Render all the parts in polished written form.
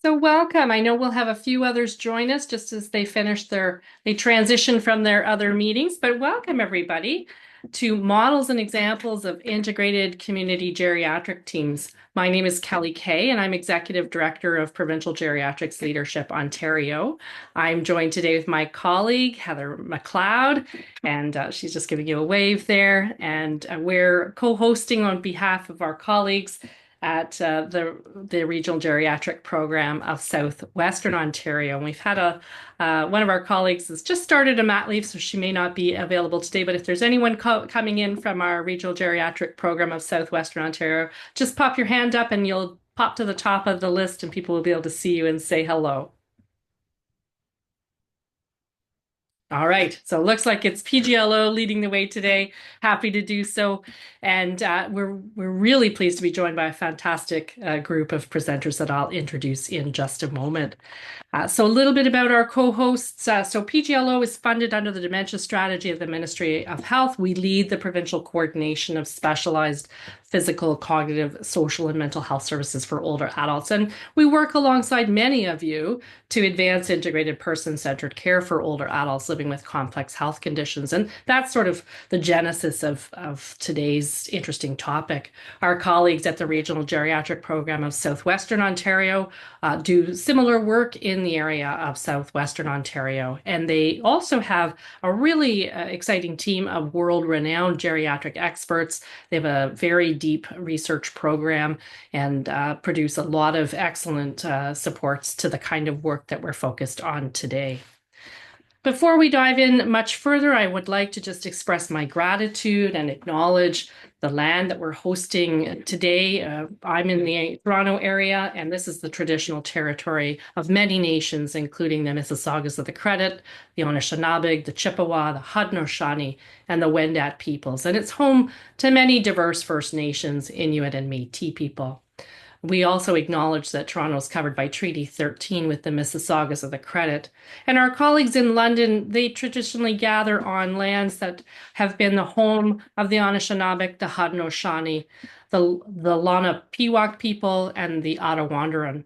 So welcome. I know we'll have a few others join us just as they transition from their other meetings, but welcome everybody to Models and Examples of Integrated Community Geriatric Teams. My name is Kelly Kay, and I'm Executive Director of Provincial Geriatrics Leadership Ontario. I'm joined today with my colleague, Heather McLeod, and she's just giving you a wave there. And we're co-hosting on behalf of our colleagues at the Regional Geriatric Program of Southwestern Ontario. And we've had one of our colleagues has just started a mat leave, so she may not be available today. But if there's anyone coming in from our Regional Geriatric Program of Southwestern Ontario, just pop your hand up and you'll pop to the top of the list and people will be able to see you and say hello. All right, so it looks like it's PGLO leading the way today. Happy to do so, and we're really pleased to be joined by a fantastic group of presenters that I'll introduce in just a moment. So a little bit about our co-hosts. So PGLO is funded under the Dementia Strategy of the Ministry of Health. We lead the provincial coordination of specialized physical, cognitive, social, and mental health services for older adults. And we work alongside many of you to advance integrated person-centered care for older adults living with complex health conditions. And that's sort of the genesis of today's interesting topic. Our colleagues at the Regional Geriatric Program of Southwestern Ontario do similar work in the area of Southwestern Ontario. And they also have a really exciting team of world-renowned geriatric experts. They have a very deep research program and produce a lot of excellent supports to the kind of work that we're focused on today. Before we dive in much further, I would like to just express my gratitude and acknowledge the land that we're hosting today. I'm in the Toronto area, and this is the traditional territory of many nations, including the Mississaugas of the Credit, the Anishinaabe, the Chippewa, the Haudenosaunee, and the Wendat peoples. And it's home to many diverse First Nations, Inuit, and Métis people. We also acknowledge that Toronto is covered by Treaty 13 with the Mississaugas of the Credit. And our colleagues in London, they traditionally gather on lands that have been the home of the Anishinaabe, the Haudenosaunee, the Lenape people, and the Ottawandaron.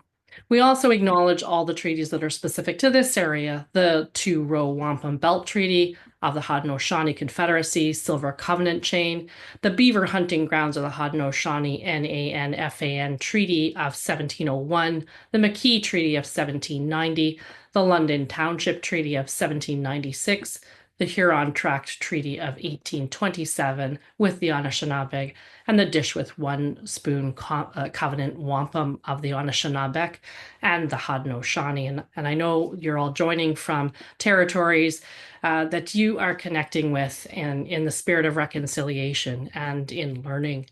We also acknowledge all the treaties that are specific to this area, the Two-Row Wampum Belt Treaty of the Haudenosaunee Confederacy, Silver Covenant Chain, the Beaver Hunting Grounds of the Haudenosaunee NANFAN Treaty of 1701, the McKee Treaty of 1790, the London Township Treaty of 1796, the Huron Tract Treaty of 1827 with the Anishinaabe, and the Dish with One Spoon Covenant Wampum of the Anishinaabe and the Haudenosaunee. And I know you're all joining from territories that you are connecting with and in the spirit of reconciliation and in learning.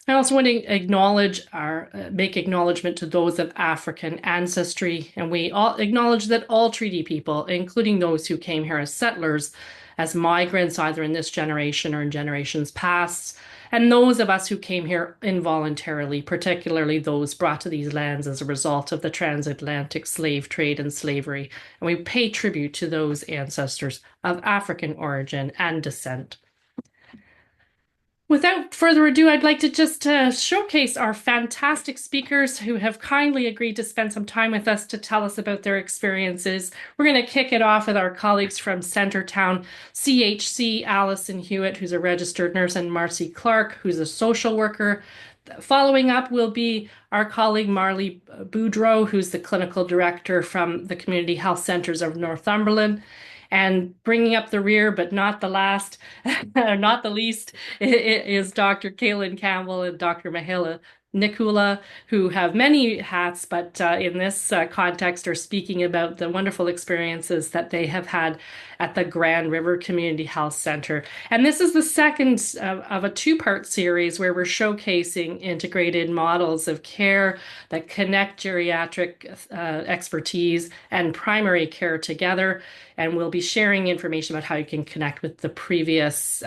I also want to make acknowledgement to those of African ancestry, and we all acknowledge that all treaty people, including those who came here as settlers, as migrants, either in this generation or in generations past, and those of us who came here involuntarily, particularly those brought to these lands as a result of the transatlantic slave trade and slavery. And we pay tribute to those ancestors of African origin and descent. Without further ado, I'd like to just showcase our fantastic speakers who have kindly agreed to spend some time with us to tell us about their experiences. We're going to kick it off with our colleagues from Centretown CHC, Alison Hewitt, who's a registered nurse, and Marcy Clark, who's a social worker. Following up will be our colleague Marley Boudreau, who's the clinical director from the Community Health Centres of Northumberland. And bringing up the rear, but not the last, or not the least, is Dr. Kaylin Campbell and Dr. Mahela Nikula, who have many hats, but in this context are speaking about the wonderful experiences that they have had at the Grand River Community Health Center. And this is the second of a two-part series where we're showcasing integrated models of care that connect geriatric expertise and primary care together. And we'll be sharing information about how you can connect with the previous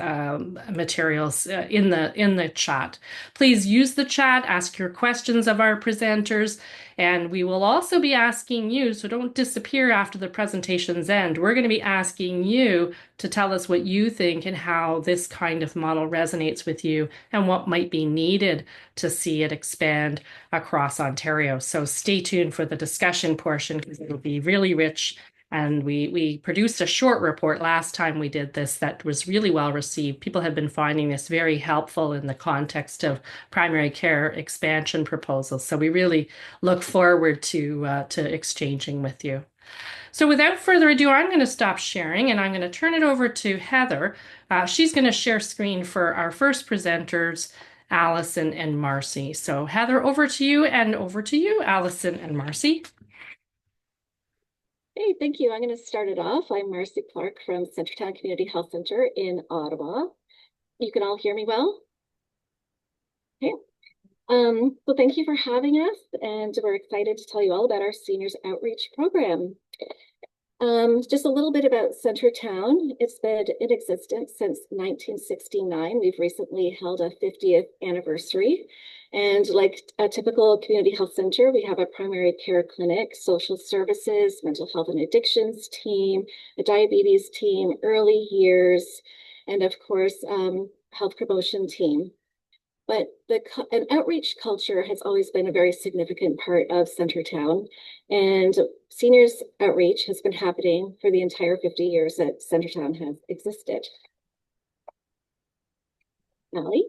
materials in the chat. Please use the chat ask your questions of our presenters. And we will also be asking you, so don't disappear after the presentations end. We're going to be asking you to tell us what you think and how this kind of model resonates with you and what might be needed to see it expand across Ontario. So stay tuned for the discussion portion because it'll be really rich. And we produced a short report last time we did this that was really well received. People have been finding this very helpful in the context of primary care expansion proposals. So we really look forward to exchanging with you. So without further ado, I'm going to stop sharing and I'm going to turn it over to Heather. She's going to share screen for our first presenters, Allison and Marcy. So Heather, over to you, and over to you, Allison and Marcy. Hey, thank you. I'm going to start it off. I'm Marcy Clark from Centertown Community Health Center in Ottawa. You can all hear me well? Okay. Well, thank you for having us, and we're excited to tell you all about our Seniors Outreach Program. Just a little bit about Centertown. It's been in existence since 1969. We've recently held a 50th anniversary. And like a typical community health center, we have a primary care clinic, social services, mental health and addictions team, a diabetes team, early years, and of course, health promotion team. But an outreach culture has always been a very significant part of Centertown. And seniors outreach has been happening for the entire 50 years that Centertown has existed. Allie?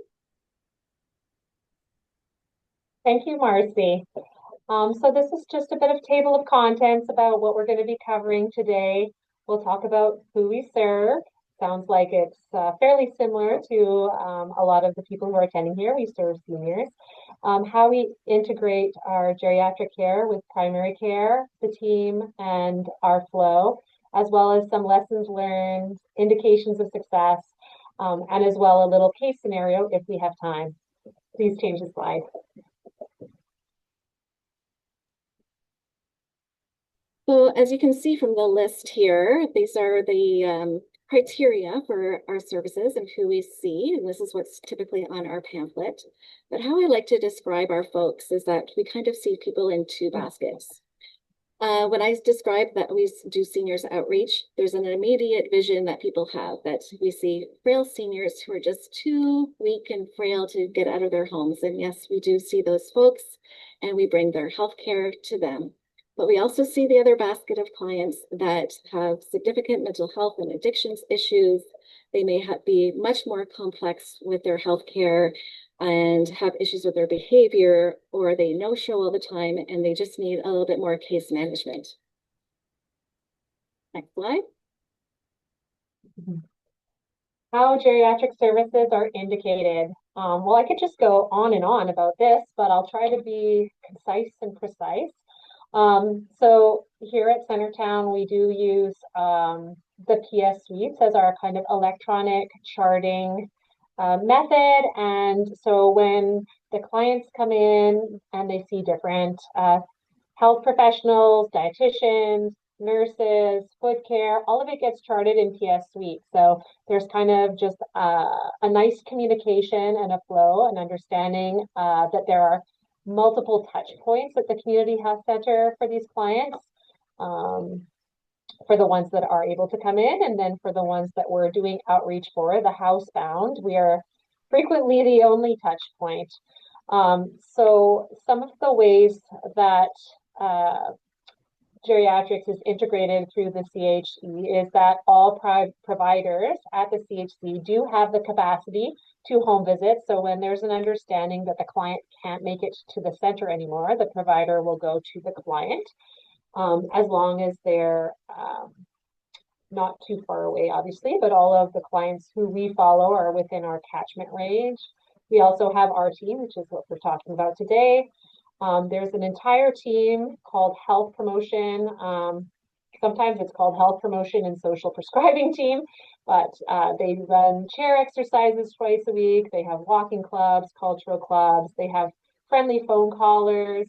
Thank you, Marcy. So this is just a bit of table of contents about what we're going to be covering today. We'll talk about who we serve. Sounds like it's fairly similar to a lot of the people who are attending here. We serve seniors. How we integrate our geriatric care with primary care, the team, and our flow, as well as some lessons learned, indications of success, and as well a little case scenario if we have time. Please change the slide. So as you can see from the list here, these are the criteria for our services and who we see, and this is what's typically on our pamphlet. But how I like to describe our folks is that we kind of see people in two baskets. When I describe that we do seniors outreach, there's an immediate vision that people have that we see frail seniors who are just too weak and frail to get out of their homes. And yes, we do see those folks and we bring their health care to them. But we also see the other basket of clients that have significant mental health and addictions issues. They may be much more complex with their health care and have issues with their behavior, or they no-show all the time and they just need a little bit more case management. Next slide. How geriatric services are indicated. Well, I could just go on and on about this, but I'll try to be concise and precise. So here at Centertown, we do use the PS Suites as our kind of electronic charting method. And so when the clients come in and they see different health professionals, dietitians, nurses, foot care, all of it gets charted in PS Suite. So there's kind of just a nice communication and a flow and understanding that there are multiple touch points at the community health center for these clients, for the ones that are able to come in, and then for the ones that we're doing outreach for, the housebound, we are frequently the only touch point. So some of the ways that geriatrics is integrated through the CHC is that all providers at the CHC do have the capacity to home visit. So when there's an understanding that the client can't make it to the center anymore, the provider will go to the client, as long as they're not too far away, obviously, but all of the clients who we follow are within our catchment range. We also have our team, which is what we're talking about today. There's an entire team called Health Promotion. Sometimes it's called Health Promotion and Social Prescribing Team, but they run chair exercises twice a week. They have walking clubs, cultural clubs. They have friendly phone callers.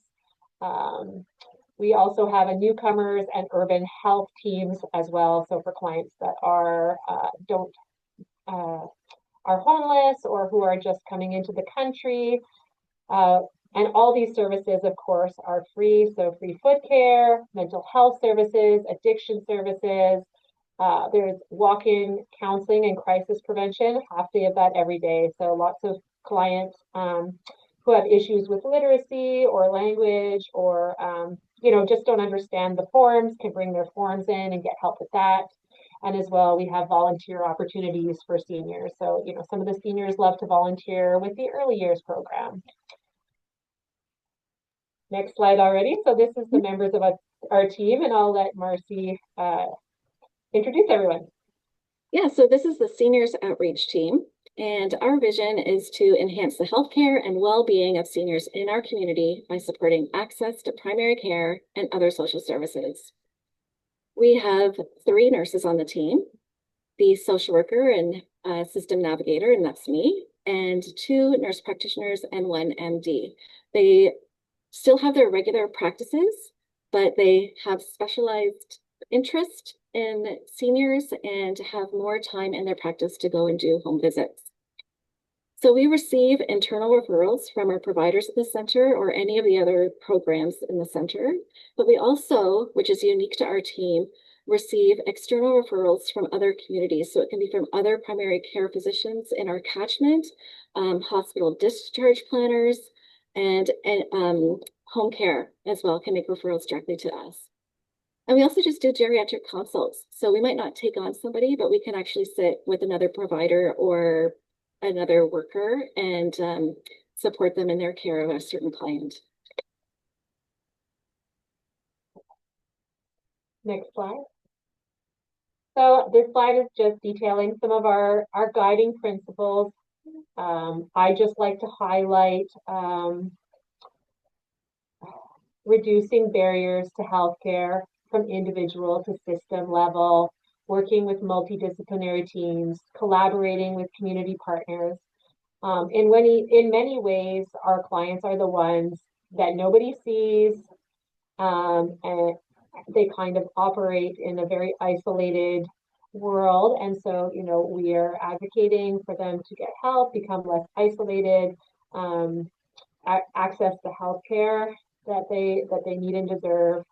We also have a newcomers and urban health teams as well. So for clients that are homeless or who are just coming into the country. And all these services, of course, are free. So free foot care, mental health services, addiction services. There's walk-in counseling and crisis prevention, half day of that every day. So lots of clients who have issues with literacy or language or, just don't understand the forms can bring their forms in and get help with that. And as well, we have volunteer opportunities for seniors. So, some of the seniors love to volunteer with the early years program. Next slide already. So this is the members of our team, and I'll let Marcy introduce everyone. Yeah, so this is the Seniors Outreach Team, and our vision is to enhance the healthcare and well-being of seniors in our community by supporting access to primary care and other social services. We have 3 nurses on the team, the social worker and system navigator, and that's me, and 2 nurse practitioners and 1 MD. They still have their regular practices, but they have specialized interest in seniors and have more time in their practice to go and do home visits. So we receive internal referrals from our providers at the center or any of the other programs in the center, but we also, which is unique to our team, receive external referrals from other communities. So it can be from other primary care physicians in our catchment, hospital discharge planners, and home care as well can make referrals directly to us. And we also just do geriatric consults. So we might not take on somebody, but we can actually sit with another provider or another worker and support them in their care of a certain client. Next slide. So this slide is just detailing some of our guiding principles. I just like to highlight reducing barriers to healthcare from individual to system level, working with multidisciplinary teams, collaborating with community partners. In many ways, our clients are the ones that nobody sees, and they kind of operate in a very isolated world. And so, we are advocating for them to get help, become less isolated, access to healthcare that they need and deserve.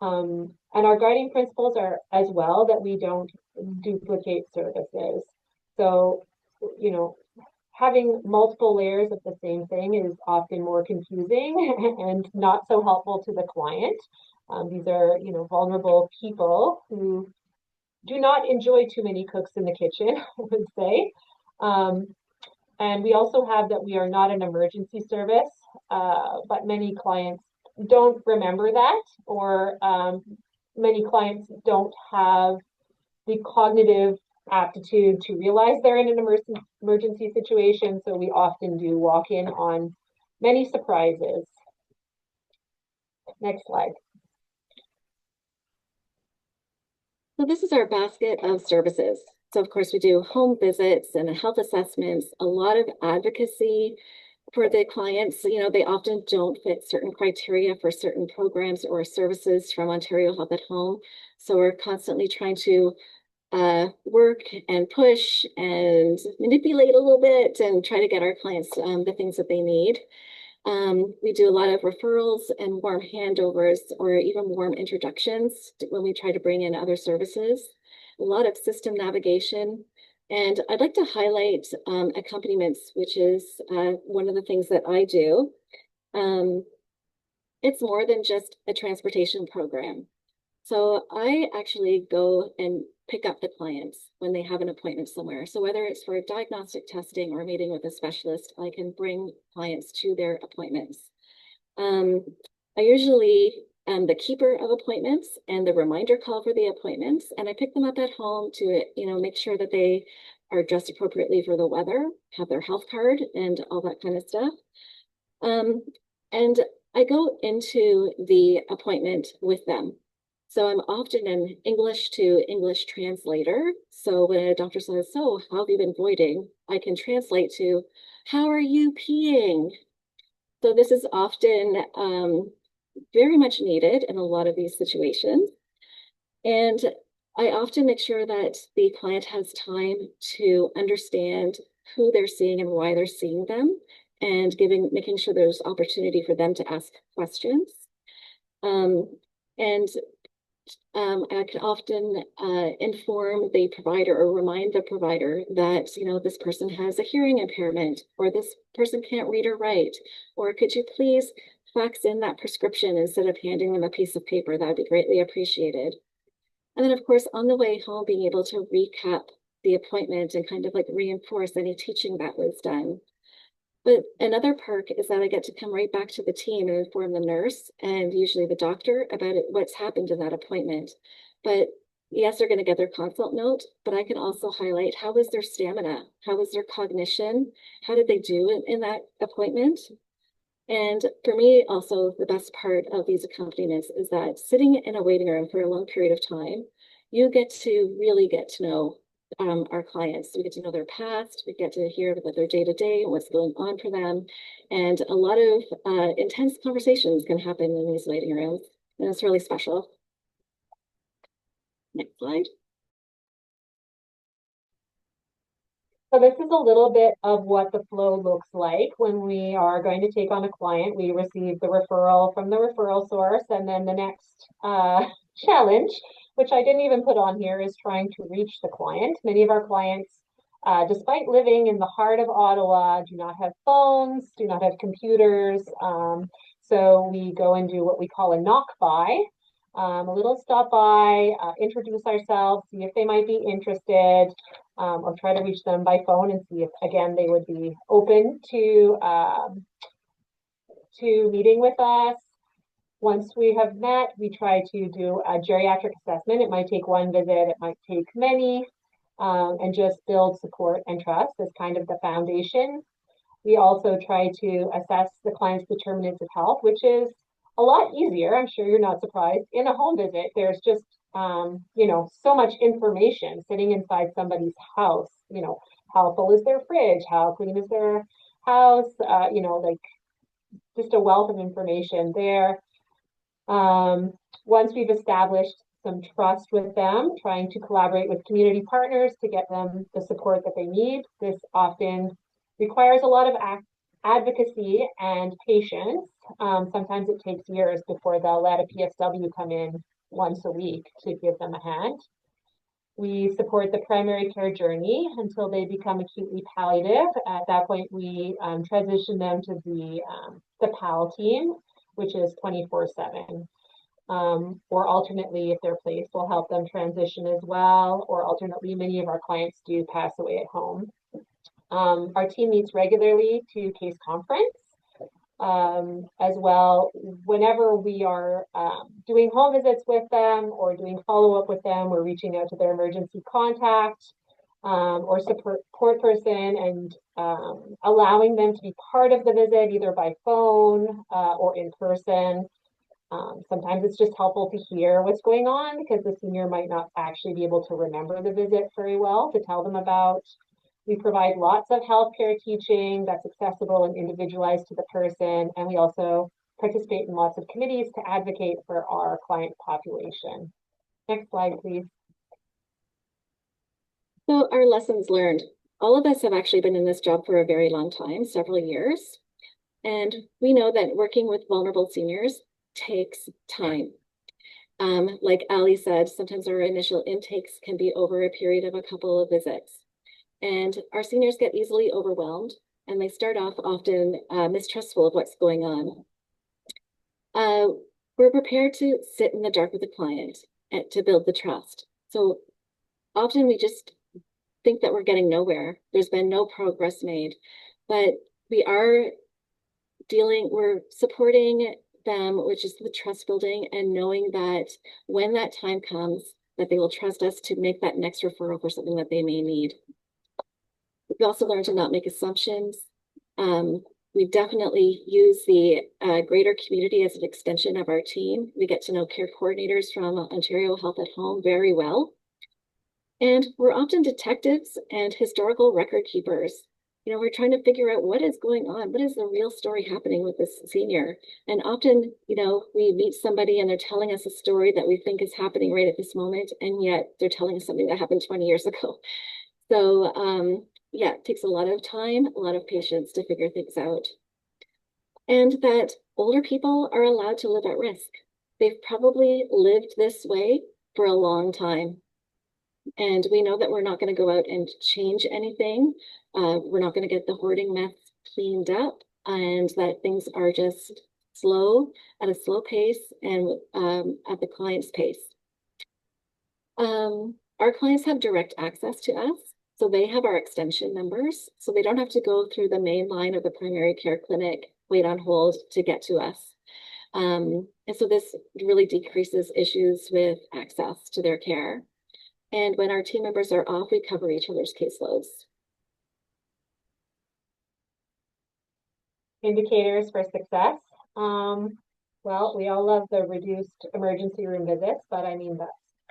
And our guiding principles are as well that we don't duplicate services. So, having multiple layers of the same thing is often more confusing and not so helpful to the client. These are, vulnerable people who do not enjoy too many cooks in the kitchen, I would say. And we also have that we are not an emergency service, but many clients don't remember that, or many clients don't have the cognitive aptitude to realize they're in an emergency situation. So we often do walk in on many surprises. Next slide. So this is our basket of services. So of course we do home visits and health assessments, a lot of advocacy for the clients. They often don't fit certain criteria for certain programs or services from Ontario Health at Home. So we're constantly trying to work and push and manipulate a little bit and try to get our clients the things that they need. We do a lot of referrals and warm handovers or even warm introductions when we try to bring in other services, a lot of system navigation. And I'd like to highlight accompaniments, which is one of the things that I do. It's more than just a transportation program. So I actually go and pick up the clients when they have an appointment somewhere. So whether it's for diagnostic testing or meeting with a specialist, I can bring clients to their appointments. I usually am the keeper of appointments and the reminder call for the appointments, and I pick them up at home to, make sure that they are dressed appropriately for the weather, have their health card, and all that kind of stuff. And I go into the appointment with them. So I'm often an English to English translator. So when a doctor says, "So how have you been voiding?" I can translate to, "How are you peeing?" So this is often very much needed in a lot of these situations. And I often make sure that the client has time to understand who they're seeing and why they're seeing them, and making sure there's opportunity for them to ask questions. And I can often inform the provider or remind the provider that, this person has a hearing impairment, or this person can't read or write, or could you please fax in that prescription instead of handing them a piece of paper? That would be greatly appreciated. And then, of course, on the way home, being able to recap the appointment and kind of like reinforce any teaching that was done. But another perk is that I get to come right back to the team and inform the nurse and usually the doctor about what's happened in that appointment. But yes, they're going to get their consult note, but I can also highlight how was their stamina? How was their cognition? How did they do in that appointment? And for me, also, the best part of these accompaniments is that sitting in a waiting room for a long period of time, you get to really get to know our clients. We get to know their past, we get to hear about their day-to-day and what's going on for them. And a lot of intense conversations can happen in these waiting rooms, and it's really special. Next slide. So this is a little bit of what the flow looks like when we are going to take on a client. We receive the referral from the referral source, and then the next challenge, which I didn't even put on here, is trying to reach the client. Many of our clients, despite living in the heart of Ottawa, do not have phones, do not have computers. So we go and do what we call a knock by. A little stop by, introduce ourselves, see if they might be interested, or try to reach them by phone and see if, again, they would be open to meeting with us. Once we have met, we try to do a geriatric assessment. It might take one visit, it might take many, and just build support and trust as kind of the foundation. We also try to assess the client's determinants of health, which is a lot easier. I'm sure you're not surprised. In a home visit, there's just, so much information sitting inside somebody's house. How full is their fridge? How clean is their house? Like just a wealth of information there. Once we've established some trust with them, trying to collaborate with community partners to get them the support that they need. This often requires a lot of advocacy and patience. Sometimes it takes years before they'll let a PSW come in once a week to give them a hand. We support the primary care journey until they become acutely palliative. At that point, we transition them to the PAL team, which is 24/7. Or alternately, if they're placed, we'll help them transition as well. Or alternately, many of our clients do pass away at home. Our team meets regularly to case conference as well. Whenever we are doing home visits with them or doing follow-up with them, we're reaching out to their emergency contact or support person and allowing them to be part of the visit, either by phone or in person. Sometimes it's just helpful to hear what's going on because the senior might not actually be able to remember the visit very well to tell them about. We provide lots of healthcare teaching that's accessible and individualized to the person, and we also participate in lots of committees to advocate for our client population. Next slide, please. So our lessons learned. All of us have actually been in this job for a very long time, several years. And we know that working with vulnerable seniors takes time. Like Ali said, sometimes our initial intakes can be over a period of a couple of visits. And our seniors get easily overwhelmed, and they start off often mistrustful of what's going on. We're prepared to sit in the dark with the client and to build the trust. So often we just think that we're getting nowhere. There's been no progress made, but we're supporting them, which is the trust building, and knowing that when that time comes, that they will trust us to make that next referral for something that they may need. We also learn to not make assumptions. We definitely use the greater community as an extension of our team. We get to know care coordinators from Ontario Health at Home very well. And we're often detectives and historical record keepers. We're trying to figure out what is going on. What is the real story happening with this senior? And often, we meet somebody and they're telling us a story that we think is happening right at this moment. And yet they're telling us something that happened 20 years ago. So yeah, it takes a lot of time, a lot of patience to figure things out. And that older people are allowed to live at risk. They've probably lived this way for a long time. And we know that we're not going to go out and change anything. We're not going to get the hoarding mess cleaned up, and that things are just slow, at a slow pace, and at the client's pace. Our clients have direct access to us, so they have our extension numbers, so they don't have to go through the main line of the primary care clinic, wait on hold to get to us. And so this really decreases issues with access to their care. And when our team members are off, we cover each other's caseloads. Indicators for success. Well, we all love the reduced emergency room visits, but I mean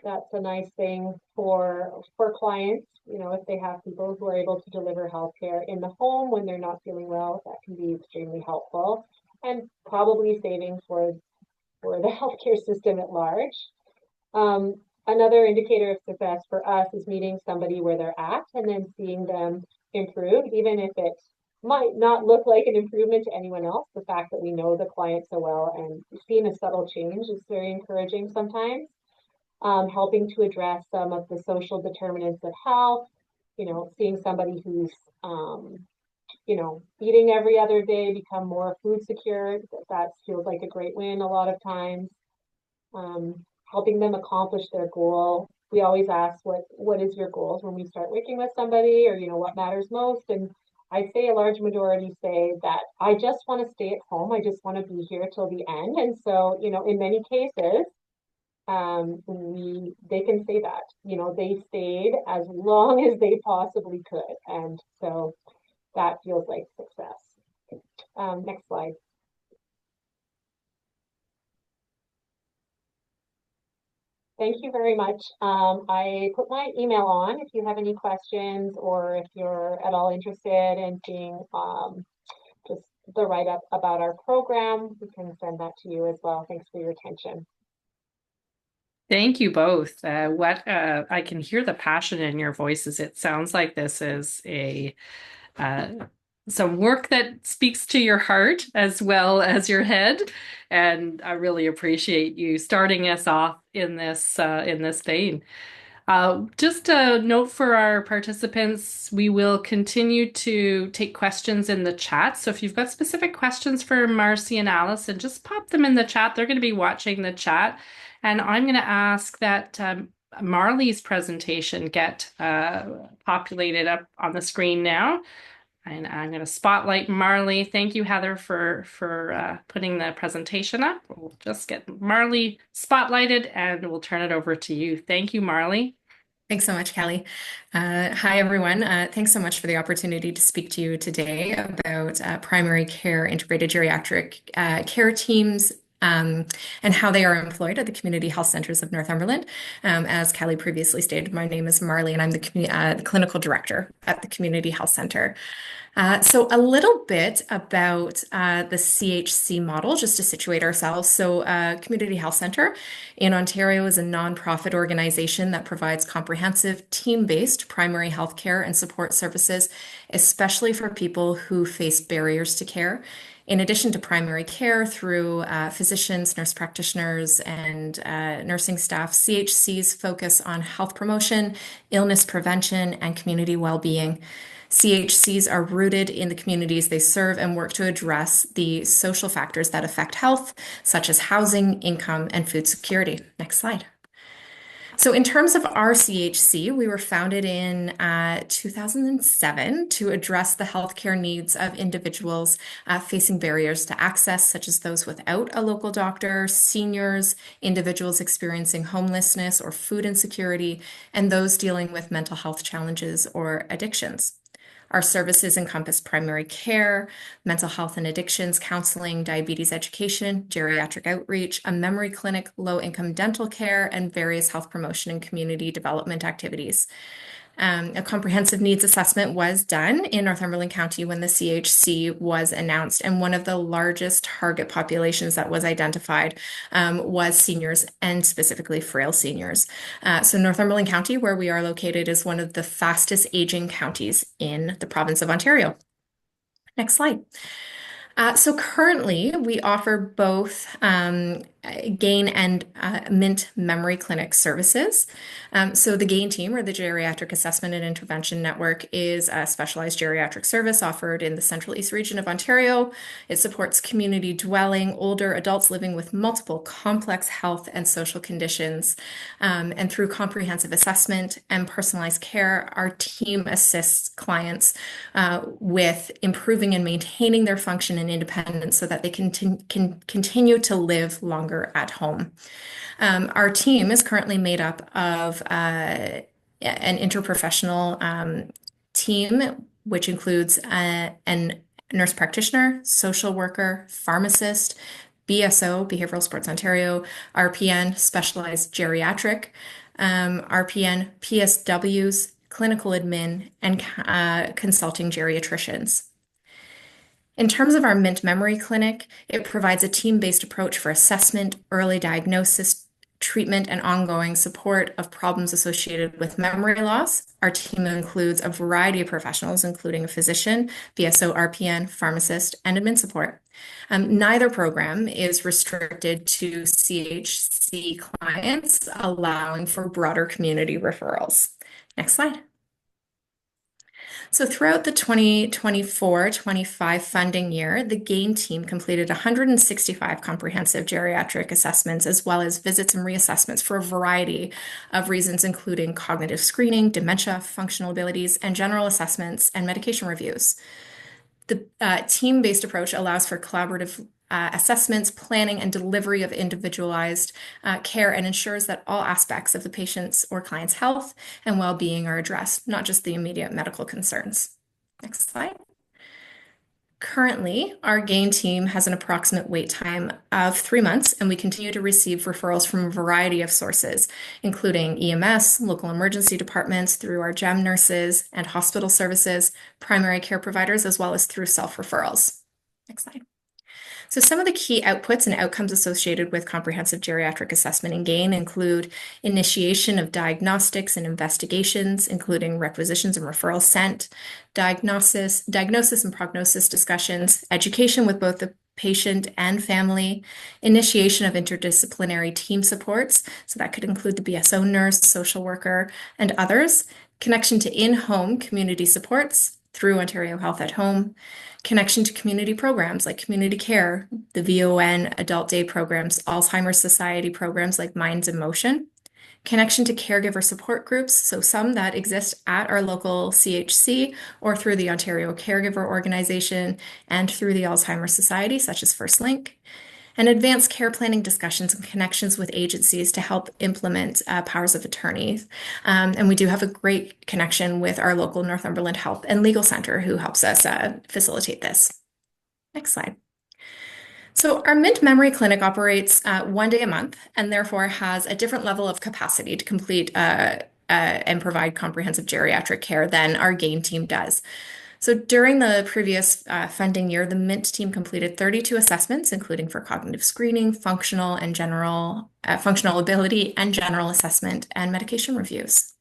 that's a nice thing for clients. You know, if they have people who are able to deliver healthcare in the home when they're not feeling well, that can be extremely helpful and probably saving for the healthcare system at large. Another indicator of success for us is meeting somebody where they're at and then seeing them improve, even if it might not look like an improvement to anyone else. The fact that we know the client so well and seeing a subtle change is very encouraging sometimes. Helping to address some of the social determinants of health, you know, seeing somebody who's, you know, eating every other day become more food secure, that feels like a great win a lot of times. Helping them accomplish their goal. We always ask what is your goals when we start working with somebody, or, you know, what matters most. And I'd say a large majority say that I just want to stay at home. I just want to be here till the end. And so, you know, in many cases, they can say that, you know, they stayed as long as they possibly could. And so that feels like success. Next slide. Thank you very much. I put my email on if you have any questions or if you're at all interested in seeing just the write-up about our program, we can send that to you as well. Thanks for your attention. Thank you both. I can hear the passion in your voices. It sounds like this is a uh, some work that speaks to your heart as well as your head, and I really appreciate you starting us off in this vein. Just a note for our participants, we will continue to take questions in the chat. So if you've got specific questions for Marcy and Allison, just pop them in the chat. They're going to be watching the chat. And I'm going to ask that Marley's presentation get populated up on the screen now. And I'm going to spotlight Marley. Thank you, Heather, for putting the presentation up. We'll just get Marley spotlighted and we'll turn it over to you. Thank you, Marley. Thanks so much, Callie. Hi, everyone. Thanks so much for the opportunity to speak to you today about primary care integrated geriatric care teams and how they are employed at the community health centers of Northumberland. As Callie previously stated, my name is Marley, and I'm the clinical director at the community health center. So a little bit about the CHC model, just to situate ourselves. So Community Health Center in Ontario is a nonprofit organization that provides comprehensive team-based primary health care and support services, especially for people who face barriers to care. In addition to primary care through physicians, nurse practitioners, and nursing staff, CHCs focus on health promotion, illness prevention, and community well-being. CHCs are rooted in the communities they serve and work to address the social factors that affect health, such as housing, income, and food security. Next slide. So in terms of our CHC, we were founded in 2007 to address the healthcare needs of individuals facing barriers to access, such as those without a local doctor, seniors, individuals experiencing homelessness or food insecurity, and those dealing with mental health challenges or addictions. Our services encompass primary care, mental health and addictions, counseling, diabetes education, geriatric outreach, a memory clinic, low-income dental care, and various health promotion and community development activities. A comprehensive needs assessment was done in Northumberland County when the CHC was announced, and one of the largest target populations that was identified was seniors, and specifically frail seniors. So Northumberland County, where we are located, is one of the fastest aging counties in the province of Ontario. Next slide. So currently, we offer both GAIN and MINT memory clinic services. So the GAIN team, or the Geriatric Assessment and Intervention Network, is a specialized geriatric service offered in the Central East region of Ontario. It supports community dwelling, older adults living with multiple complex health and social conditions. And through comprehensive assessment and personalized care, our team assists clients with improving and maintaining their function and independence so that they can continue to live longer at home. Our team is currently made up of an interprofessional team, which includes a nurse practitioner, social worker, pharmacist, BSO, Behavioral Sports Ontario, RPN, Specialized Geriatric, RPN, PSWs, clinical admin, and consulting geriatricians. In terms of our MINT Memory Clinic, it provides a team-based approach for assessment, early diagnosis, treatment, and ongoing support of problems associated with memory loss. Our team includes a variety of professionals, including a physician, BSO, RPN, pharmacist, and admin support. Neither program is restricted to CHC clients, allowing for broader community referrals. Next slide. So throughout the 2024-25 funding year, the GAIN team completed 165 comprehensive geriatric assessments, as well as visits and reassessments for a variety of reasons, including cognitive screening, dementia, functional abilities, and general assessments and medication reviews. The team-based approach allows for collaborative assessments, planning, and delivery of individualized care, and ensures that all aspects of the patient's or client's health and well-being are addressed, not just the immediate medical concerns. Next slide. Currently, our GAIN team has an approximate wait time of 3 months, and we continue to receive referrals from a variety of sources, including EMS, local emergency departments, through our GEM nurses and hospital services, primary care providers, as well as through self-referrals. Next slide. So some of the key outputs and outcomes associated with comprehensive geriatric assessment and GAIN include initiation of diagnostics and investigations, including requisitions and referrals sent, diagnosis and prognosis discussions, education with both the patient and family, initiation of interdisciplinary team supports, so that could include the BSO nurse, social worker, and others, connection to in-home community supports through Ontario Health at Home, connection to community programs like community care, the VON adult day programs, Alzheimer's Society programs like Minds in Motion, connection to caregiver support groups, so some that exist at our local CHC or through the Ontario Caregiver Organization and through the Alzheimer's Society, such as First Link, and advanced care planning discussions and connections with agencies to help implement powers of attorney. And we do have a great connection with our local Northumberland Health and Legal Center, who helps us facilitate this. Next slide. So our MINT Memory Clinic operates 1 day a month, and therefore has a different level of capacity to complete and provide comprehensive geriatric care than our GAIN team does. So during the previous funding year, the MINT team completed 32 assessments, including for cognitive screening, functional ability, and general assessment and medication reviews.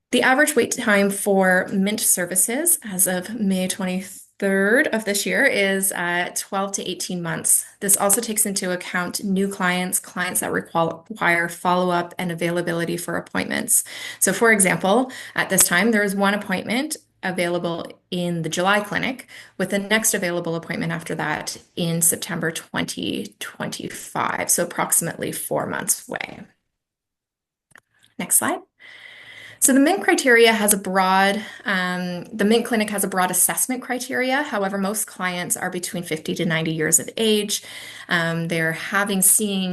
The average wait time for MINT services as of May 23rd of this year is 12 to 18 months. This also takes into account new clients that require follow-up and availability for appointments. So for example, at this time, there is one appointment available in the July clinic, with the next available appointment after that in September 2025, so approximately 4 months away. Next slide. So the MINT criteria has the MINT clinic has a broad assessment criteria. However, most clients are between 50 to 90 years of age. They're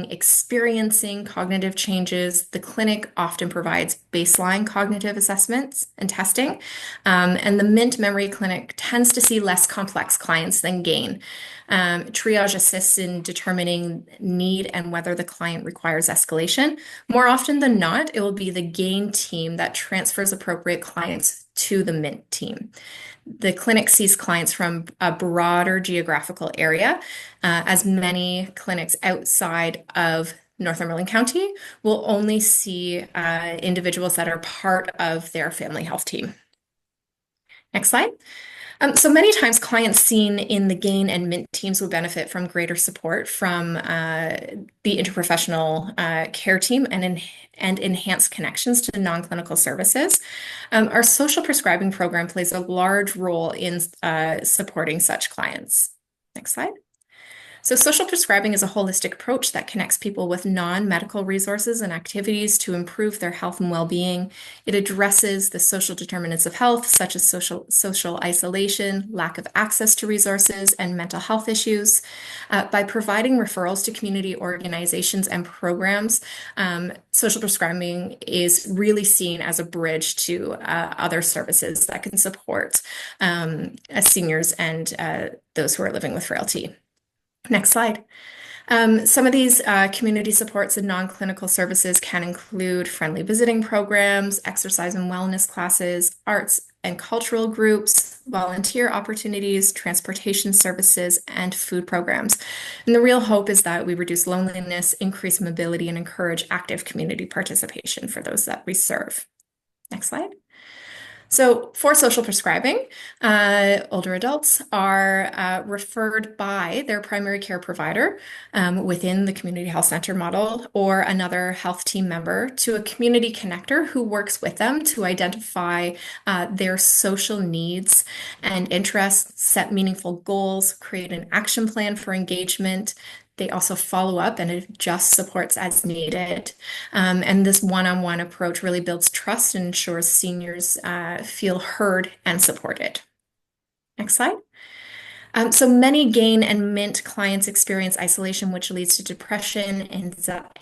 experiencing cognitive changes. The clinic often provides baseline cognitive assessments and testing. And the MINT memory clinic tends to see less complex clients than GAIN. Triage assists in determining need and whether the client requires escalation. More often than not, it will be the GAIN team that transfers appropriate clients to the MINT team. The clinic sees clients from a broader geographical area, as many clinics outside of Northumberland County will only see individuals that are part of their family health team. Next slide. So many times clients seen in the GAIN and MINT teams will benefit from greater support from the interprofessional care team and enhanced connections to non-clinical services. Our social prescribing program plays a large role in supporting such clients. Next slide. So social prescribing is a holistic approach that connects people with non-medical resources and activities to improve their health and well-being. It addresses the social determinants of health, such as social isolation, lack of access to resources, and mental health issues. By providing referrals to community organizations and programs, social prescribing is really seen as a bridge to other services that can support seniors and those who are living with frailty. Next slide. Some of these community supports and non-clinical services can include friendly visiting programs, exercise and wellness classes, arts and cultural groups, volunteer opportunities, transportation services, and food programs. And the real hope is that we reduce loneliness, increase mobility, and encourage active community participation for those that we serve. Next slide. So for social prescribing, older adults are referred by their primary care provider within the community health center model or another health team member to a community connector who works with them to identify their social needs and interests, set meaningful goals, create an action plan for engagement. They also follow up and adjust supports as needed. And this one-on-one approach really builds trust and ensures seniors feel heard and supported. Next slide. So many GAIN and MINT clients experience isolation, which leads to depression,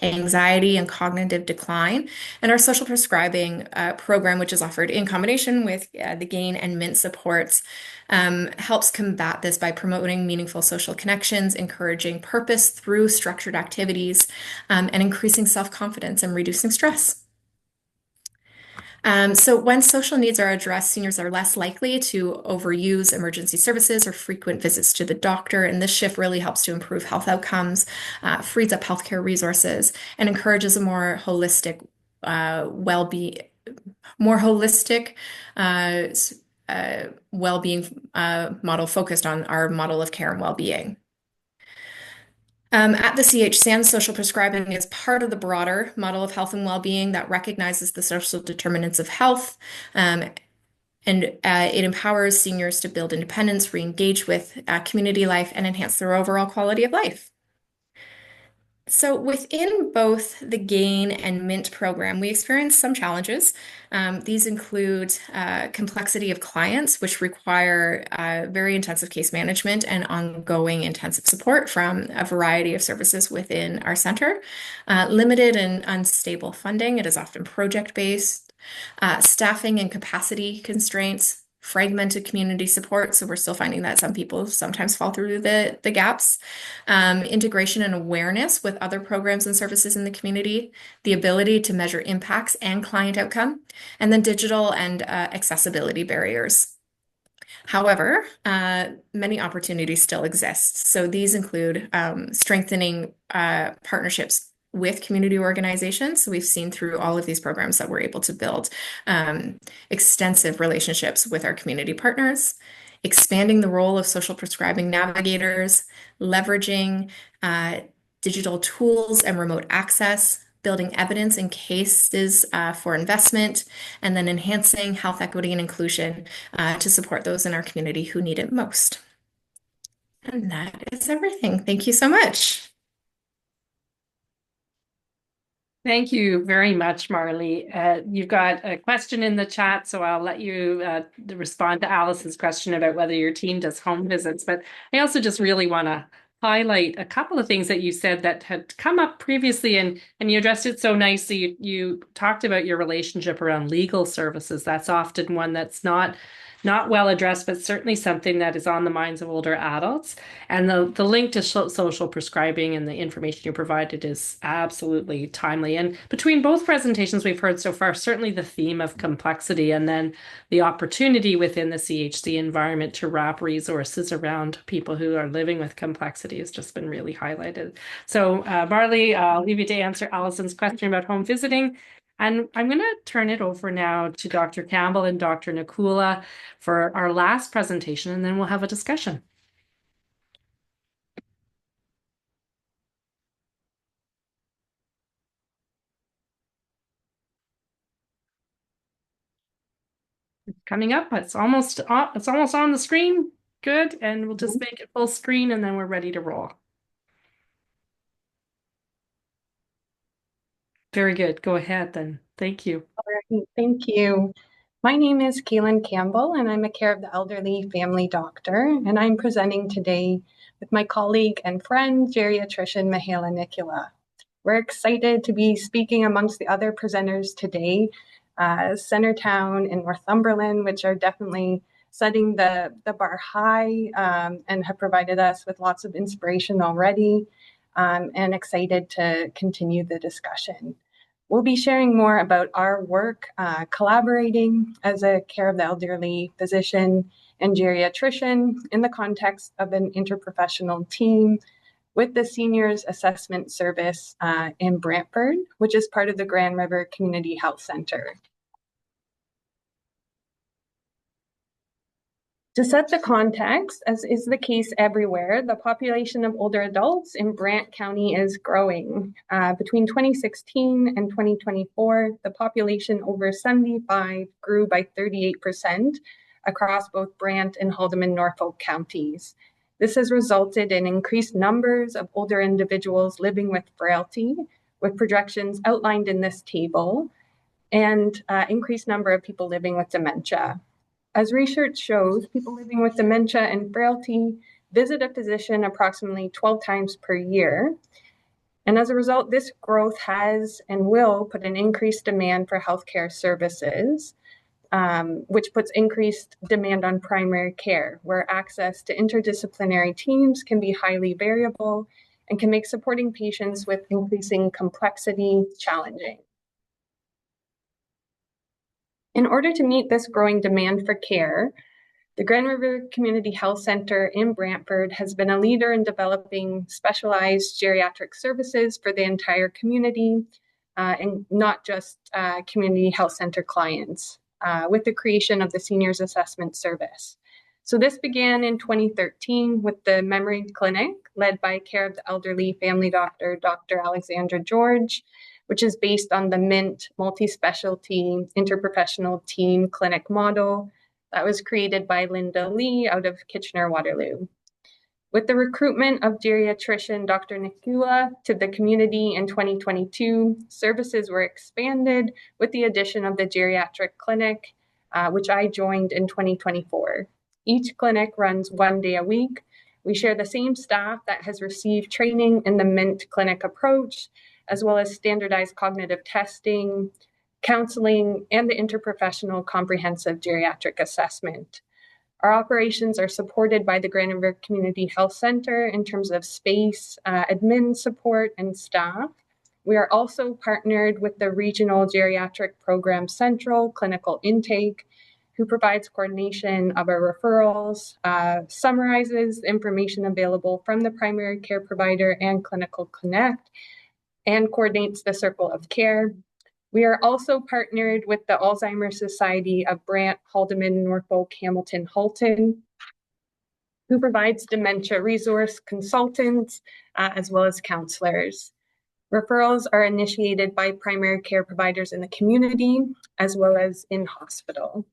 anxiety, and cognitive decline. And our social prescribing program, which is offered in combination with the GAIN and MINT supports, helps combat this by promoting meaningful social connections, encouraging purpose through structured activities, and increasing self-confidence and reducing stress. So when social needs are addressed, seniors are less likely to overuse emergency services or frequent visits to the doctor. And this shift really helps to improve health outcomes, frees up healthcare resources, and encourages a more holistic well-being model focused on our model of care and well-being. At the CHCN, social prescribing is part of the broader model of health and well-being that recognizes the social determinants of health, and it empowers seniors to build independence, re-engage with community life, and enhance their overall quality of life. So within both the GAIN and MINT program, we experience some challenges. These include complexity of clients, which require very intensive case management and ongoing intensive support from a variety of services within our center. Limited and unstable funding, it is often project-based. Staffing and capacity constraints, fragmented community support. So we're still finding that some people sometimes fall through the gaps. Integration and awareness with other programs and services in the community, the ability to measure impacts and client outcome, and then digital and accessibility barriers. However, many opportunities still exist. So these include strengthening partnerships with community organizations. So we've seen through all of these programs that we're able to build extensive relationships with our community partners, expanding the role of social prescribing navigators, leveraging digital tools and remote access, building evidence in cases for investment, and then enhancing health equity and inclusion to support those in our community who need it most. And that is everything. Thank you so much. Thank you very much, Marley. You've got a question in the chat, so I'll let you respond to Allison's question about whether your team does home visits. But I also just really want to highlight a couple of things that you said that had come up previously, and you addressed it so nicely. You talked about your relationship around legal services. That's often one that's not well addressed, but certainly something that is on the minds of older adults. And the link to social prescribing and the information you provided is absolutely timely. And between both presentations we've heard so far, certainly the theme of complexity and then the opportunity within the CHC environment to wrap resources around people who are living with complexity has just been really highlighted. So, Marley, I'll leave you to answer Allison's question about home visiting. And I'm going to turn it over now to Dr. Campbell and Dr. Nakula for our last presentation, and then we'll have a discussion. It's coming up. It's almost on the screen. Good. And we'll just make it full screen and then we're ready to roll. Very good. Go ahead then. Thank you. All right, thank you. My name is Kaylin Campbell, and I'm a care of the elderly family doctor, and I'm presenting today with my colleague and friend, geriatrician Mihaela Nikula. We're excited to be speaking amongst the other presenters today, Centertown and Northumberland, which are definitely setting the bar high and have provided us with lots of inspiration already, and excited to continue the discussion. We'll be sharing more about our work collaborating as a care of the elderly physician and geriatrician in the context of an interprofessional team with the Seniors Assessment Service in Brantford, which is part of the Grand River Community Health Center. To set the context, as is the case everywhere, the population of older adults in Brant County is growing. Between 2016 and 2024, the population over 75 grew by 38% across both Brant and Haldimand-Norfolk counties. This has resulted in increased numbers of older individuals living with frailty, with projections outlined in this table, and increased number of people living with dementia. As research shows, people living with dementia and frailty visit a physician approximately 12 times per year. And as a result, this growth has and will put an increased demand for healthcare services, which puts increased demand on primary care, where access to interdisciplinary teams can be highly variable and can make supporting patients with increasing complexity challenging. In order to meet this growing demand for care, the Grand River Community Health Center in Brantford has been a leader in developing specialized geriatric services for the entire community and not just community health center clients with the creation of the Seniors Assessment Service. So this began in 2013 with the Memory Clinic led by care of the elderly family doctor, Dr. Alexandra George, which is based on the MINT multi-specialty interprofessional team clinic model that was created by Linda Lee out of Kitchener-Waterloo. With the recruitment of geriatrician Dr. Nikula to the community in 2022, services were expanded with the addition of the geriatric clinic, which I joined in 2024. Each clinic runs 1 day a week. We share the same staff that has received training in the MINT clinic approach, as well as standardized cognitive testing, counseling, and the interprofessional comprehensive geriatric assessment. Our operations are supported by the Grand River Community Health Center in terms of space, admin support, and staff. We are also partnered with the Regional Geriatric Program Central Clinical Intake, who provides coordination of our referrals, summarizes information available from the primary care provider and Clinical Connect, and coordinates the Circle of Care. We are also partnered with the Alzheimer's Society of Brant, Haldimand, Norfolk, Hamilton, Halton, who provides dementia resource consultants as well as counselors. Referrals are initiated by primary care providers in the community as well as in hospital.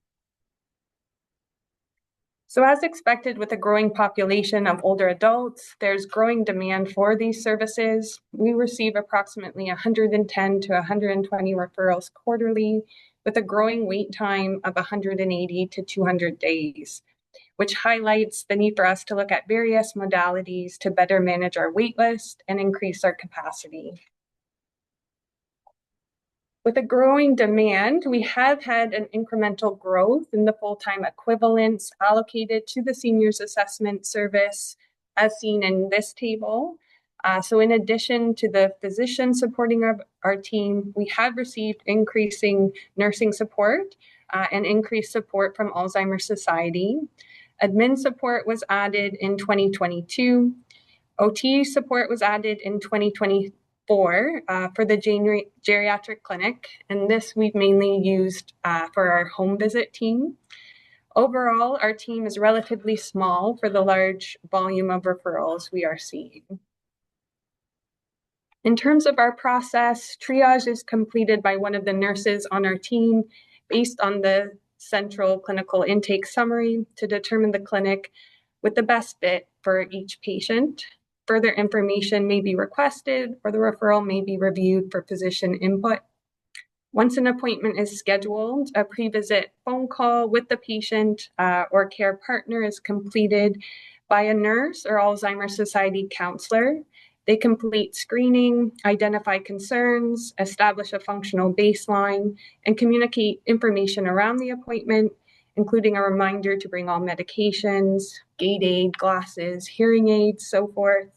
So as expected with a growing population of older adults, there's growing demand for these services. We receive approximately 110 to 120 referrals quarterly with a growing wait time of 180 to 200 days, which highlights the need for us to look at various modalities to better manage our wait list and increase our capacity. With a growing demand, we have had an incremental growth in the full-time equivalents allocated to the seniors assessment service, as seen in this table. So in addition to the physician supporting our team, we have received increasing nursing support and increased support from Alzheimer's Society. Admin support was added in 2022. OT support was added in 2024 for the geriatric clinic, and this we've mainly used for our home visit team. Overall, our team is relatively small for the large volume of referrals we are seeing. In terms of our process, triage is completed by one of the nurses on our team based on the central clinical intake summary to determine the clinic with the best fit for each patient. Further information may be requested or the referral may be reviewed for physician input. Once an appointment is scheduled, a pre-visit phone call with the patient or care partner is completed by a nurse or Alzheimer's Society counselor. They complete screening, identify concerns, establish a functional baseline, and communicate information around the appointment, including a reminder to bring all medications, gait aid, glasses, hearing aids, so forth.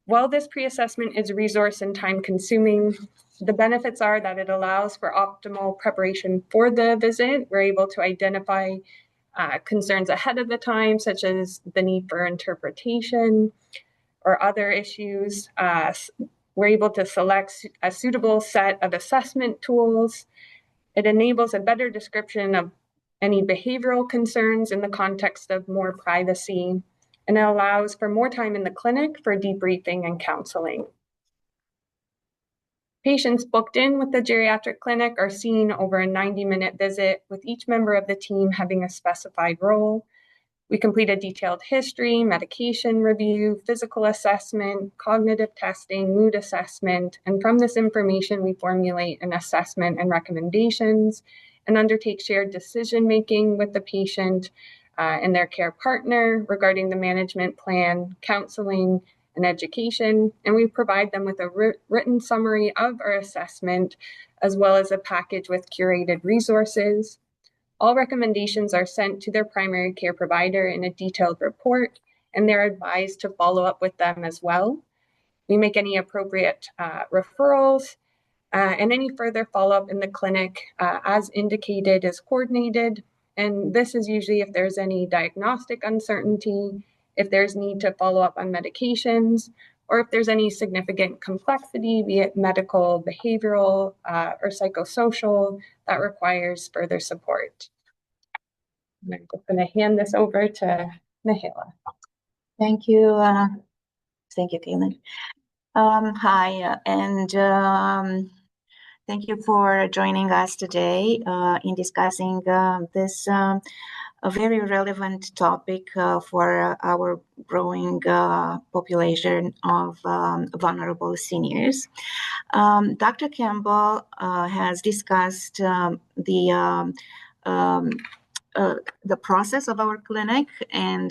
While this pre-assessment is resource and time consuming, the benefits are that it allows for optimal preparation for the visit. We're able to identify concerns ahead of the time, such as the need for interpretation or other issues. We're able to select a suitable set of assessment tools. It enables a better description of any behavioral concerns in the context of more privacy, and it allows for more time in the clinic for debriefing and counseling. Patients booked in with the geriatric clinic are seen over a 90-minute visit, with each member of the team having a specified role. We complete a detailed history, medication review, physical assessment, cognitive testing, mood assessment, and from this information, we formulate an assessment and recommendations and undertake shared decision-making with the patient and their care partner regarding the management plan, counseling, and education. And we provide them with a written summary of our assessment, as well as a package with curated resources. All recommendations are sent to their primary care provider in a detailed report, and they're advised to follow up with them as well. We make any appropriate referrals, and any further follow-up in the clinic, as indicated, is coordinated. And this is usually if there's any diagnostic uncertainty, if there's need to follow up on medications, or if there's any significant complexity, be it medical, behavioral, or psychosocial, that requires further support. I'm just going to hand this over to Nahila. Thank you. Thank you, Kaylin. Hi, and thank you for joining us today in discussing this a very relevant topic for our growing population of vulnerable seniors. Dr. Campbell has discussed the process of our clinic and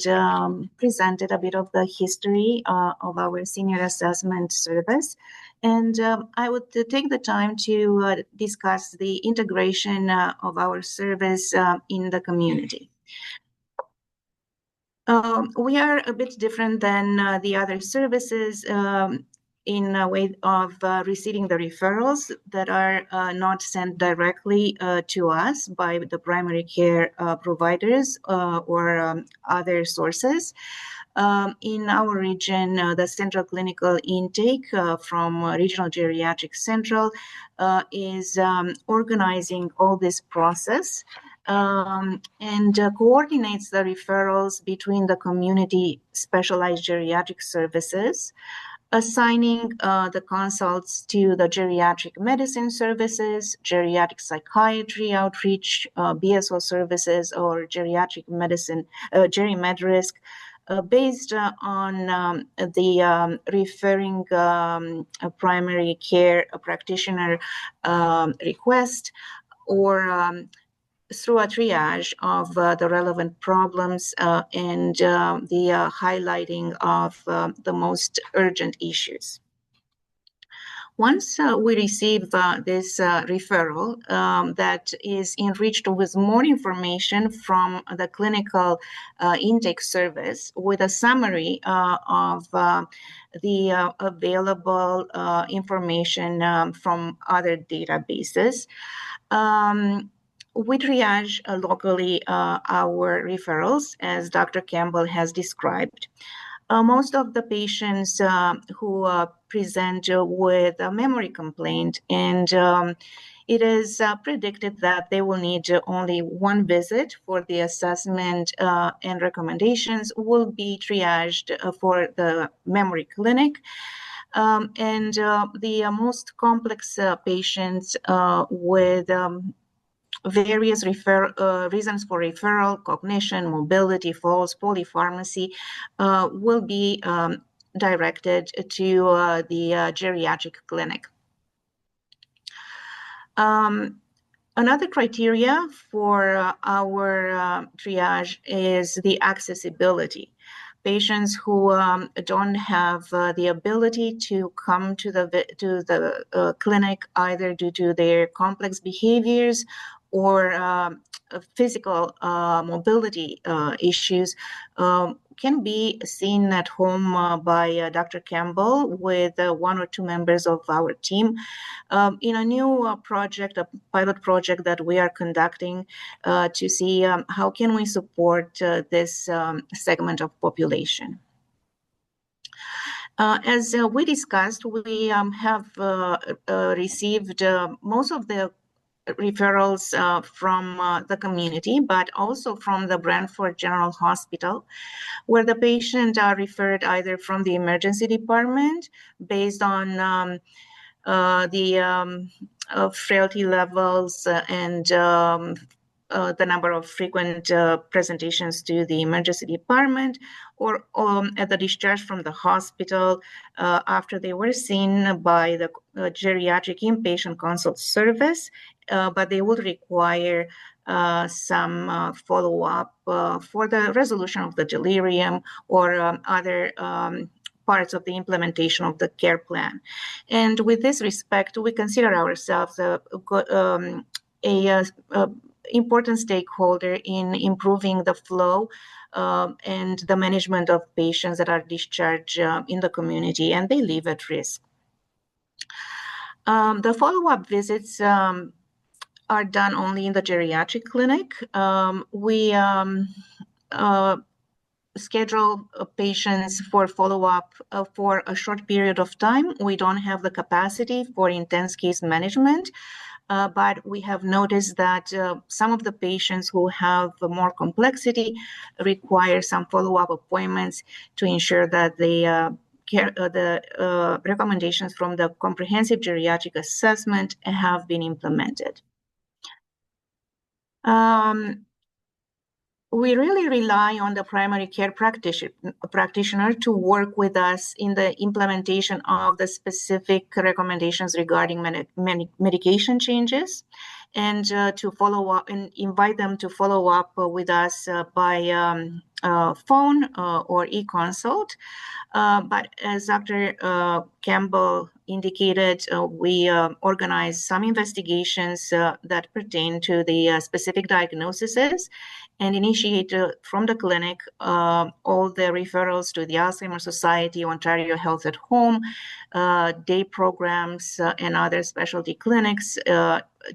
presented a bit of the history of our senior assessment service. And I would take the time to discuss the integration of our service in the community. We are a bit different than the other services in a way of receiving the referrals that are not sent directly to us by the primary care providers or other sources. In our region, the central clinical intake from Regional Geriatric Central is organizing all this process and coordinates the referrals between the community specialized geriatric services assigning the consults to the geriatric medicine services, geriatric psychiatry outreach, BSO services, or geriatric medicine, GeriMedRisk, based on the referring primary care practitioner request, or through a triage of the relevant problems and the highlighting of the most urgent issues. Once we receive this referral that is enriched with more information from the clinical intake service with a summary of the available information from other databases, we triage locally our referrals, as Dr. Campbell has described. Most of the patients who present with a memory complaint, and it is predicted that they will need only one visit for the assessment and recommendations, will be triaged for the memory clinic. And the most complex patients with various reasons for referral, cognition, mobility, falls, polypharmacy, will be directed to the geriatric clinic. Another criteria for our triage is the accessibility. Patients who don't have the ability to come to the clinic, either due to their complex behaviors or physical mobility issues, can be seen at home by Dr. Campbell with one or two members of our team in a new project, a pilot project that we are conducting to see how can we support this segment of population. As we discussed, we have received most of the referrals from the community, but also from the Brantford General Hospital, where the patients are referred either from the emergency department based on the frailty levels and the number of frequent presentations to the emergency department, or at the discharge from the hospital after they were seen by the geriatric inpatient consult service, but they would require some follow-up for the resolution of the delirium or other parts of the implementation of the care plan. And with this respect, we consider ourselves a important stakeholder in improving the flow and the management of patients that are discharged in the community and they live at risk. The follow-up visits are done only in the geriatric clinic. We schedule patients for follow-up for a short period of time. We don't have the capacity for intense case management, but we have noticed that some of the patients who have more complexity require some follow-up appointments to ensure that the recommendations from the comprehensive geriatric assessment have been implemented. We really rely on the primary care practitioner to work with us in the implementation of the specific recommendations regarding medication changes, and to follow up and invite them to follow up with us by phone or e-consult. But as Dr. Campbell indicated, we organize some investigations that pertain to the specific diagnoses and initiate from the clinic all the referrals to the Alzheimer's Society, Ontario Health at Home, day programs, and other specialty clinics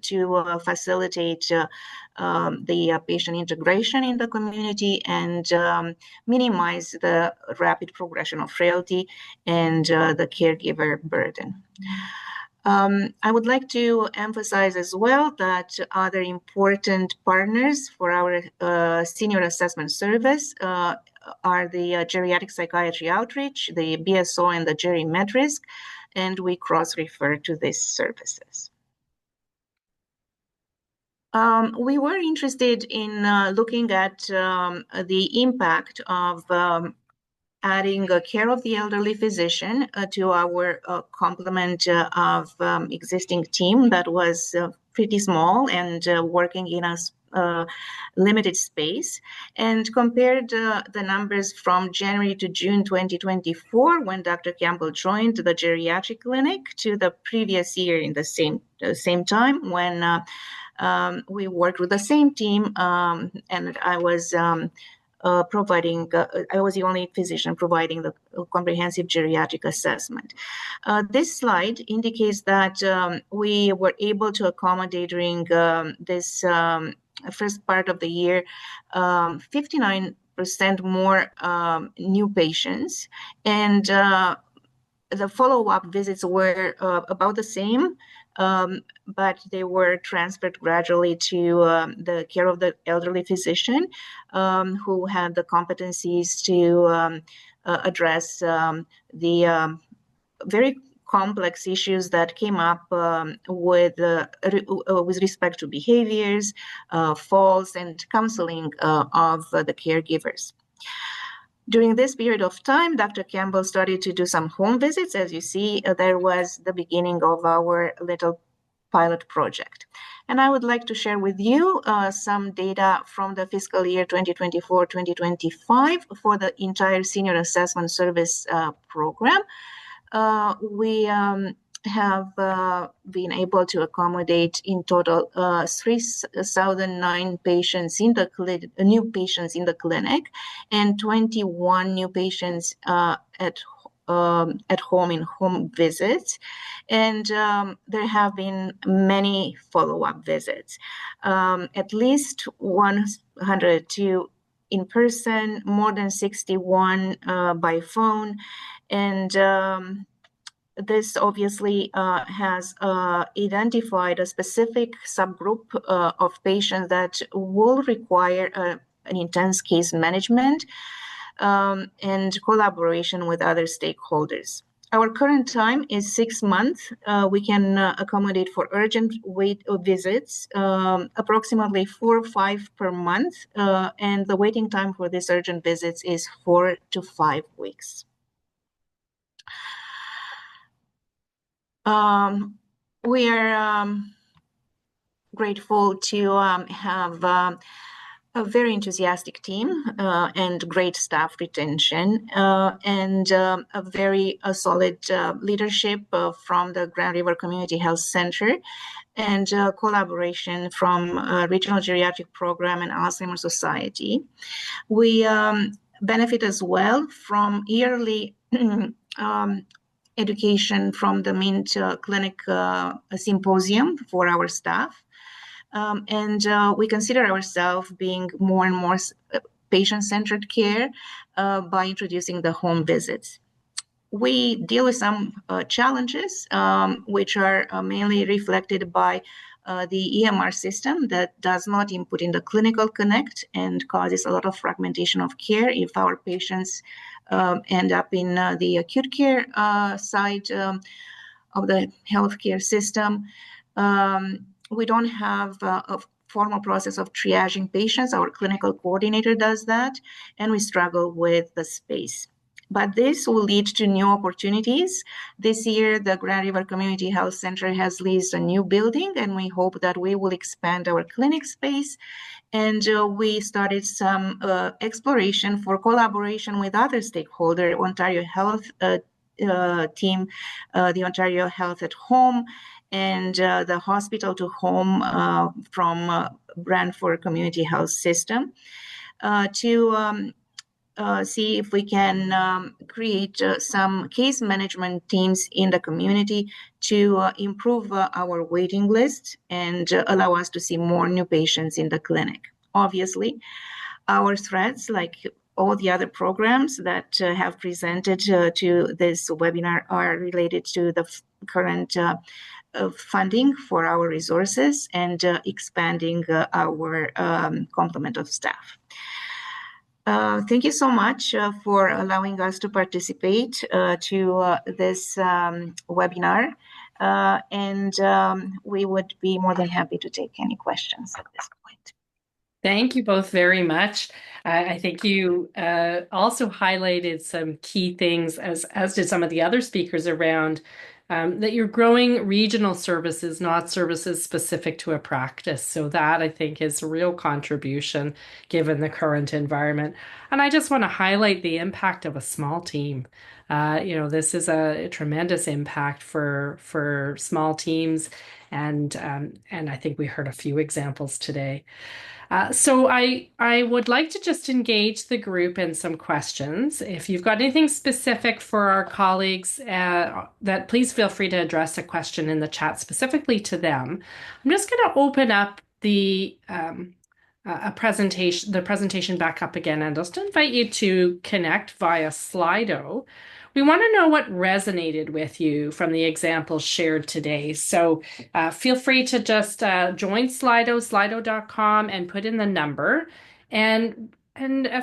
to facilitate the patient integration in the community and minimize the rapid progression of frailty and the caregiver burden. I would like to emphasize as well that other important partners for our senior assessment service are the geriatric psychiatry outreach, the BSO, and the geriatric, and we cross-refer to these services. We were interested in looking at the impact of adding care of the elderly physician to our complement of existing team that was pretty small and working in a limited space, and compared the numbers from January to June 2024 when Dr. Campbell joined the geriatric clinic to the previous year in the same time when we worked with the same team, and I was I was the only physician providing the comprehensive geriatric assessment. This slide indicates that we were able to accommodate during this first part of the year 59% more new patients, and the follow-up visits were about the same, but they were transferred gradually to the care of the elderly physician who had the competencies to address the very complex issues that came up with respect to behaviors, falls, and counseling of the caregivers. During this period of time, Dr. Campbell started to do some home visits. As you see, there was the beginning of our little pilot project. And I would like to share with you some data from the fiscal year 2024-2025 for the entire Senior Assessment Service program. We have been able to accommodate in total 3,009 patients in the new patients in the clinic, and 21 new patients at home in home visits, and there have been many follow-up visits, at least 102 in person, more than 61 by phone, and this obviously has identified a specific subgroup of patients that will require an intense case management and collaboration with other stakeholders. Our current time is 6 months. We can accommodate for urgent visits, approximately 4 or 5 per month, and the waiting time for these urgent visits is 4 to 5 weeks. We are grateful to have a very enthusiastic team and great staff retention and a very solid leadership from the Grand River Community Health Center and collaboration from Regional Geriatric Program and Alzheimer's Society. We benefit as well from yearly education from the MINT Clinic Symposium for our staff. And we consider ourselves being more and more patient-centered care by introducing the home visits. We deal with some challenges, which are mainly reflected by the EMR system that does not input in the clinical connect and causes a lot of fragmentation of care if our patients end up in the acute care side of the healthcare system. We don't have a formal process of triaging patients. Our clinical coordinator does that, and we struggle with the space. But this will lead to new opportunities. This year, the Grand River Community Health Center has leased a new building, and we hope that we will expand our clinic space. And we started some exploration for collaboration with other stakeholders, Ontario Health team, the Ontario Health at Home, and the hospital to home from Brantford Community Health System to see if we can create some case management teams in the community to improve our waiting list and allow us to see more new patients in the clinic. Obviously, our threats, like all the other programs that have presented to this webinar, are related to the current funding for our resources and expanding our complement of staff. Thank you so much for allowing us to participate to this webinar. And we would be more than happy to take any questions at this point. Thank you both very much. I think you also highlighted some key things, as did some of the other speakers around that you're growing regional services, not services specific to a practice. So that I think is a real contribution given the current environment. And I just want to highlight the impact of a small team. This is a tremendous impact for small teams, and I think we heard a few examples today. So I would like to just engage the group in some questions. If you've got anything specific for our colleagues, that please feel free to address a question in the chat specifically to them. I'm just going to open up the presentation back up again, and just invite you to connect via Slido. We want to know what resonated with you from the examples shared today. So feel free to just join Slido, slido.com, and put in the number. And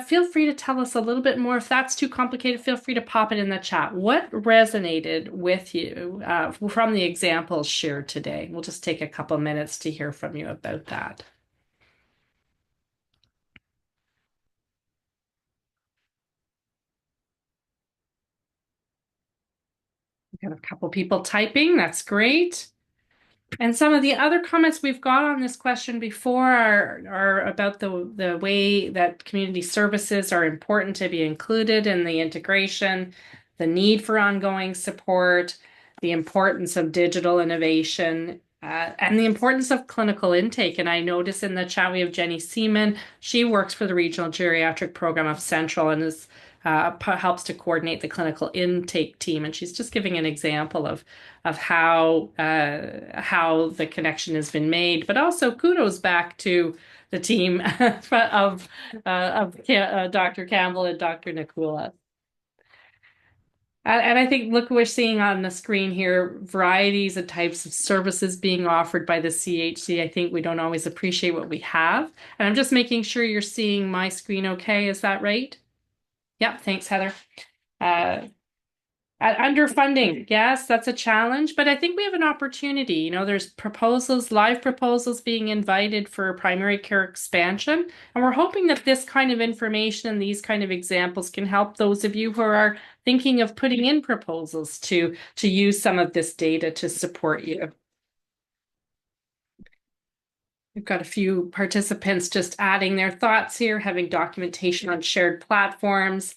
feel free to tell us a little bit more. If that's too complicated, feel free to pop it in the chat. What resonated with you from the examples shared today? We'll just take a couple minutes to hear from you about that. We've got a couple people typing. That's great. And some of the other comments we've got on this question before are about the way that community services are important to be included in the integration, the need for ongoing support, the importance of digital innovation, and the importance of clinical intake. And I notice in the chat we have Jenny Seaman. She works for the Regional Geriatric Program of Central and helps to coordinate the clinical intake team. And she's just giving an example of how the connection has been made, but also kudos back to the team of Dr. Campbell and Dr. Nakula. And I think, look, we're seeing on the screen here varieties of types of services being offered by the CHC. I think we don't always appreciate what we have. And I'm just making sure you're seeing my screen okay. Is that right? Yep, thanks, Heather. Underfunding, yes, that's a challenge, but I think we have an opportunity. There's proposals, live proposals being invited for primary care expansion, and we're hoping that this kind of information and these kind of examples can help those of you who are thinking of putting in proposals to use some of this data to support you. We've got a few participants just adding their thoughts here, having documentation on shared platforms,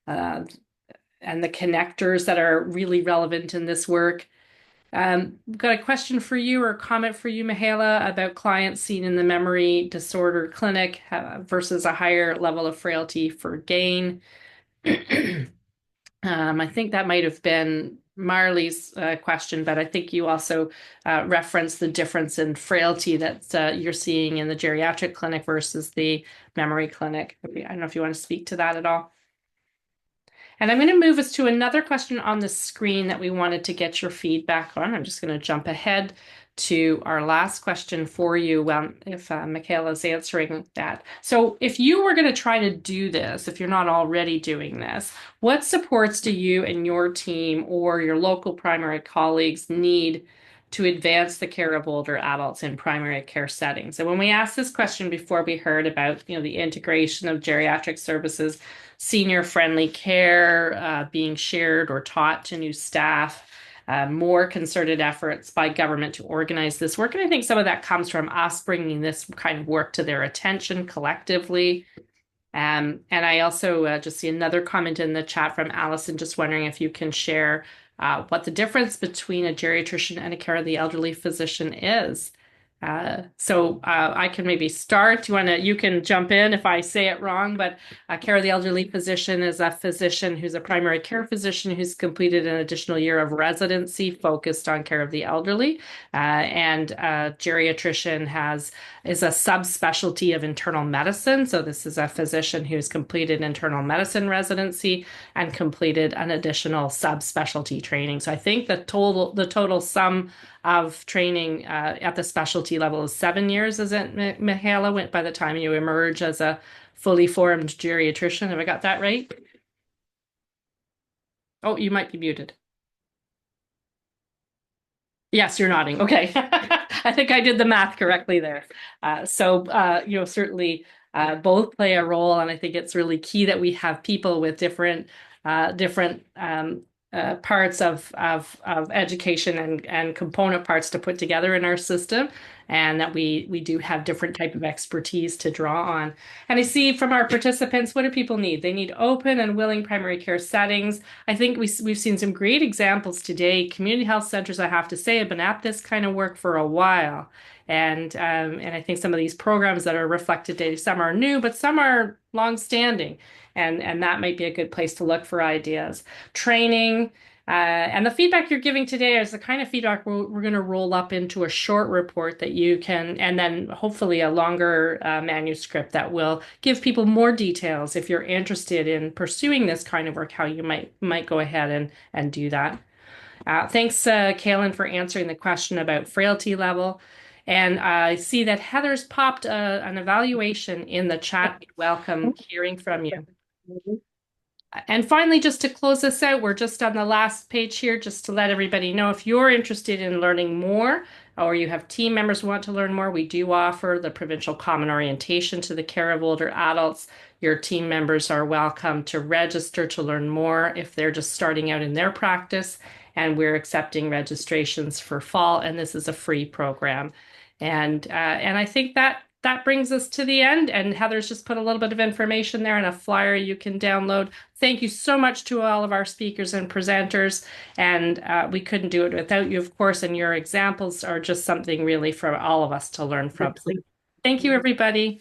and the connectors that are really relevant in this work. We've got a question for you or a comment for you, Mihaela, about clients seen in the memory disorder clinic versus a higher level of frailty for gain. I think that might have been Marley's question, but I think you also referenced the difference in frailty that you're seeing in the geriatric clinic versus the memory clinic. I don't know if you want to speak to that at all. And I'm going to move us to another question on the screen that we wanted to get your feedback on. I'm just going to jump ahead to our last question for you if Michaela's answering that. So if you were going to try to do this, if you're not already doing this, what supports do you and your team or your local primary colleagues need to advance the care of older adults in primary care settings? And when we asked this question before, we heard about the integration of geriatric services, senior-friendly care being shared or taught to new staff, more concerted efforts by government to organize this work. And I think some of that comes from us bringing this kind of work to their attention collectively. And I also just see another comment in the chat from Allison, just wondering if you can share what the difference between a geriatrician and a care of the elderly physician is. So I can maybe start. You can jump in if I say it wrong, but a care of the elderly physician is a physician who's a primary care physician who's completed an additional year of residency focused on care of the elderly. And a geriatrician is a subspecialty of internal medicine. So this is a physician who's completed internal medicine residency and completed an additional subspecialty training. So I think the total sum of training at the specialty level is 7 years, is it, Mihaela, by the time you emerge as a fully formed geriatrician. Have I got that right? Oh, you might be muted. Yes, you're nodding. Okay. I think I did the math correctly there. Certainly both play a role, and I think it's really key that we have people with different parts of education and component parts to put together in our system, and that we do have different type of expertise to draw on. And I see from our participants, what do people need? They need open and willing primary care settings. I think we've seen some great examples today. Community health centers, I have to say, have been at this kind of work for a while. And I think some of these programs that are reflected today, some are new, but some are long-standing. And that might be a good place to look for ideas. Training, and the feedback you're giving today is the kind of feedback we're going to roll up into a short report that you can, and then hopefully a longer manuscript that will give people more details if you're interested in pursuing this kind of work, how you might go ahead and do that. Thanks, Kaylin, for answering the question about frailty level. And I see that Heather's popped an evaluation in the chat. We welcome hearing from you. And finally, just to close this out, we're just on the last page here, just to let everybody know if you're interested in learning more or you have team members who want to learn more, we do offer the Provincial Common Orientation to the care of older adults. Your team members are welcome to register to learn more if they're just starting out in their practice. And we're accepting registrations for fall, and this is a free program. And I think that brings us to the end. And Heather's just put a little bit of information there and a flyer you can download. Thank you so much to all of our speakers and presenters. And we couldn't do it without you, of course. And your examples are just something really for all of us to learn from. So thank you, everybody.